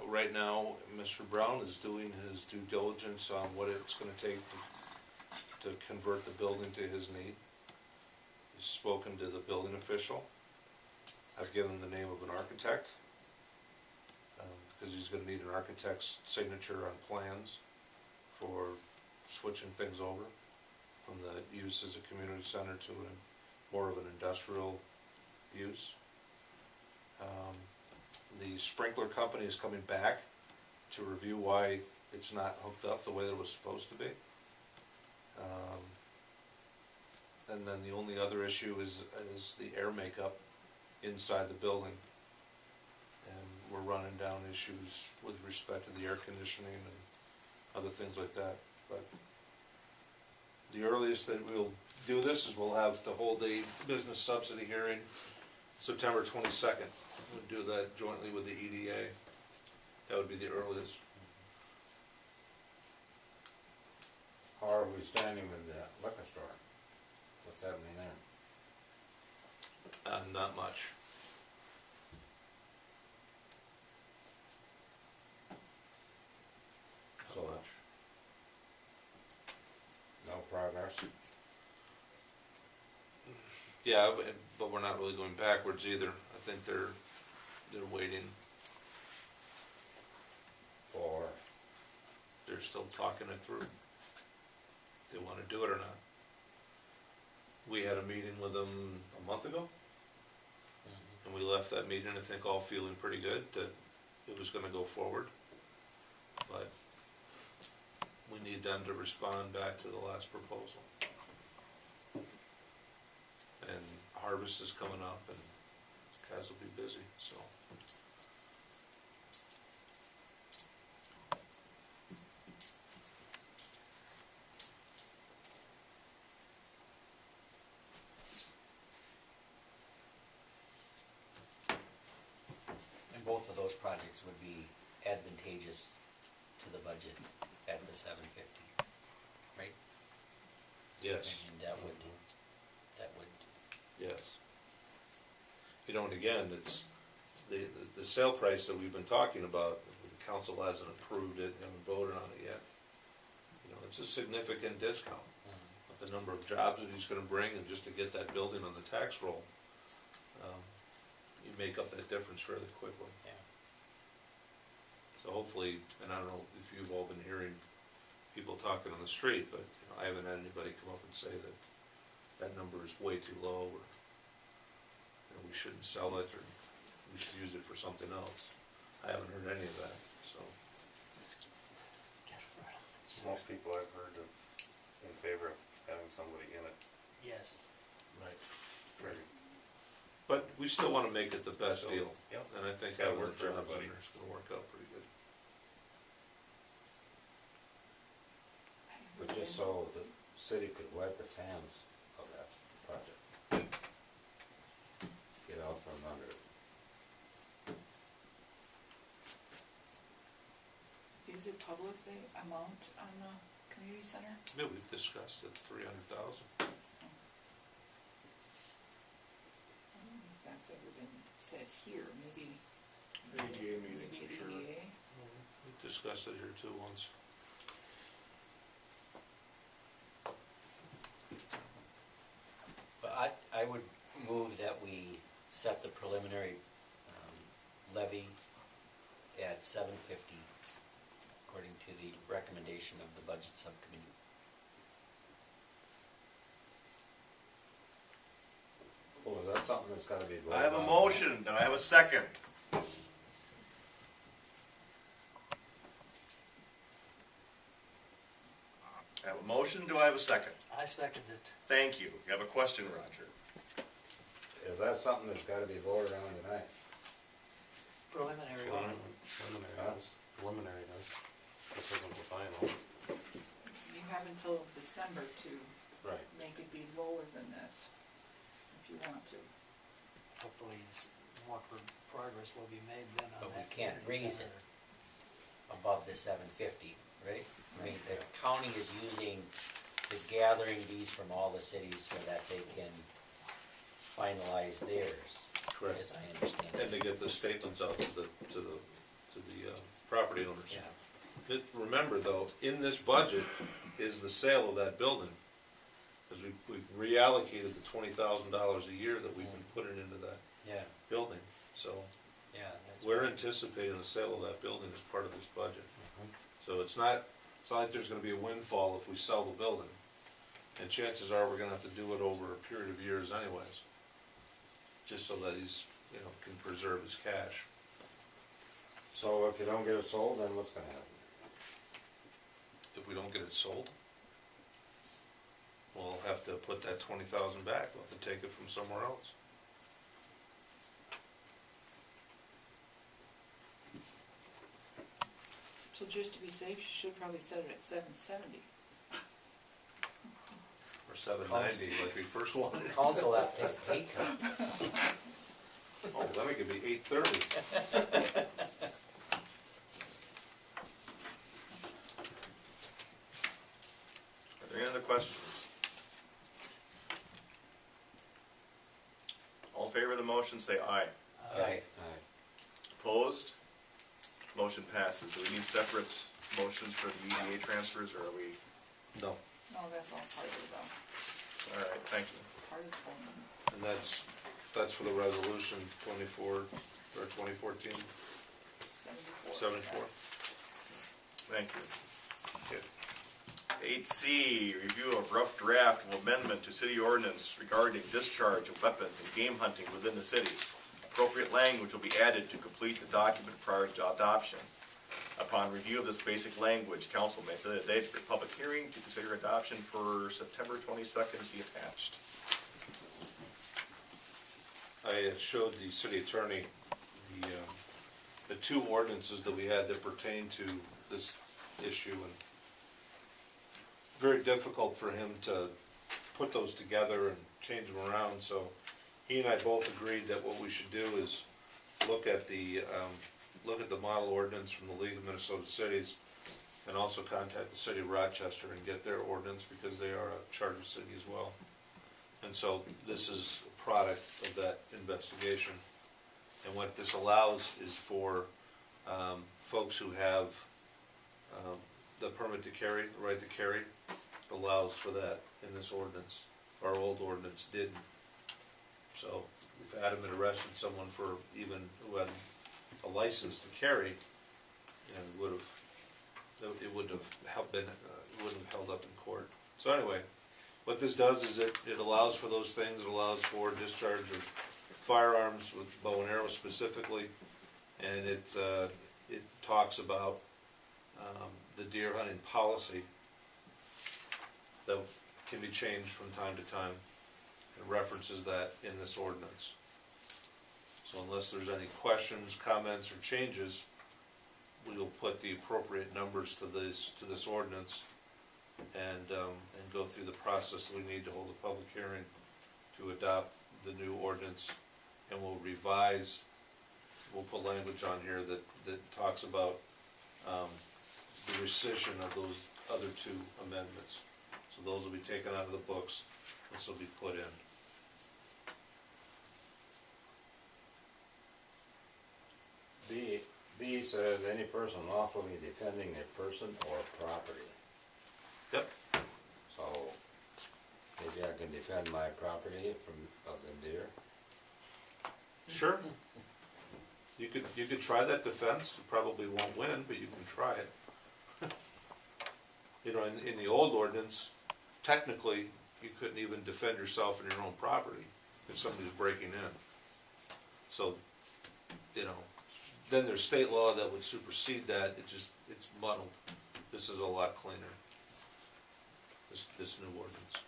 right now, Mr. Brown is doing his due diligence on what it's gonna take to convert the building to his need. He's spoken to the building official. I've given him the name of an architect, because he's gonna need an architect's signature on plans for switching things over from the use as a community center to more of an industrial use. The sprinkler company is coming back to review why it's not hooked up the way that it was supposed to be. And then the only other issue is the air makeup inside the building. And we're running down issues with respect to the air conditioning and other things like that. But the earliest that we'll do this is we'll have to hold a business subsidy hearing September 22nd. We'll do that jointly with the EDA. That would be the earliest. How are we standing with the liquor store? What's happening there? Not much. So much. No progress? Yeah, but we're not really going backwards either. I think they're waiting. Or? They're still talking it through. If they wanna do it or not. We had a meeting with them a month ago. And we left that meeting, I think, all feeling pretty good that it was gonna go forward. But we need them to respond back to the last proposal. And harvest is coming up and guys will be busy, so. And both of those projects would be advantageous to the budget at the 750, right? Yes. And that would, Yes. You know, and again, it's the sale price that we've been talking about, the council hasn't approved it, haven't voted on it yet. You know, it's a significant discount of the number of jobs that he's gonna bring, and just to get that building on the tax roll, you make up that difference fairly quickly. yeah. So hopefully, and I don't know if you've all been hearing people talking on the street, but you know, I haven't had anybody come up and say that that number is way too low, or you know, we shouldn't sell it, or we should use it for something else. I haven't heard any of that, so. Most people I've heard of in favor of having somebody in it. Yes. Right. Very. But we still wanna make it the best deal. Yep. And I think Gotta having the work for jobs in everybody. there is gonna work out pretty good. But just so the city could wipe its hands of that project. Get out from under it. Is it public, the amount on the community center? Yeah, we've discussed it, 300,000. I don't know if that's ever been said here, maybe. EDA meetings, maybe I'm sure. EDA. We've discussed it here too once. But I would move that we set the preliminary levy at 750, according to the recommendation of the budget subcommittee. Well, is that something that's gotta be voted I have a on? motion, do I have a second? I have a motion, do I have a second? I second it. Thank you. You have a question, Roger? Is that something that's gotta be voted on tonight? Preliminary. Preliminary does. This isn't the final. You have until December to Right. make it be lower than this, if you want to. Hopefully more progress will be made then on But we that. can't community raise center. it above the 750, right? I mean, the county is gathering these from all the cities so that they can finalize theirs, Correct. as I understand And it. to get the statements out to the property owners. Yeah, Remember though, in this budget is the sale of that building. Cause we've reallocated the $20,000 a year that we've been putting into that yeah, building, so yeah, that's. we're right. anticipating the sale of that building as part of this budget. Mhm. So it's not like there's gonna be a windfall if we sell the building. And chances are we're gonna have to do it over a period of years anyways. Just so that he's, can preserve his cash. So if you don't get it sold, then what's gonna happen? If we don't get it sold, we'll have to put that 20,000 back, we'll have to take it from somewhere else. So just to be safe, you should probably set it at 770. Or 790 like we first wanted. Council have to take a pay cut. Oh, then we could be 830. Are there any other questions? All in favor of the motion, say aye. Aye. Aye. Opposed? Motion passes. Do we need separate motions for the EDA transfers, or are we, No, No, that's all part of the, all right, thank you. part of the whole. and that's for the resolution 24, or 2014, 74. Thank you. Okay. 8C, review of rough draft of amendment to city ordinance regarding discharge of weapons and game hunting within the city. Appropriate language will be added to complete the document prior to adoption. Upon review of this basic language, council may set a date for a public hearing to consider adoption for September 22nd, see attached. I showed the city attorney the two ordinances that we had that pertain to this issue, and very difficult for him to put those together and change them around, so he and I both agreed that what we should do is look at the model ordinance from the League of Minnesota Cities, and also contact the city of Rochester and get their ordinance, because they are a charter city as well. And so this is a product of that investigation. And what this allows is for folks who have the permit to carry, the right to carry, allows for that in this ordinance. Our old ordinance didn't. So if Adam had arrested someone for even who had a license to carry, and it wouldn't have held up in court. So anyway, what this does is it allows for those things. It allows for discharge of firearms with bow and arrow specifically, and it talks about the deer hunting policy that can be changed from time to time. It references that in this ordinance. So unless there's any questions, comments, or changes, we will put the appropriate numbers to this ordinance and go through the process that we need to hold a public hearing to adopt the new ordinance, and we'll revise. We'll put language on here that talks about the rescission of those other two amendments. So those will be taken out of the books. This will be put in. B says any person lawfully defending a person or property. Yep. So maybe I can defend my property of the deer. Sure. You could try that defense. You probably won't win, but you can try it. In the old ordinance, technically, you couldn't even defend yourself in your own property if somebody's breaking in. So, then there's state law that would supersede that. It's muddled. This is a lot cleaner, this new ordinance.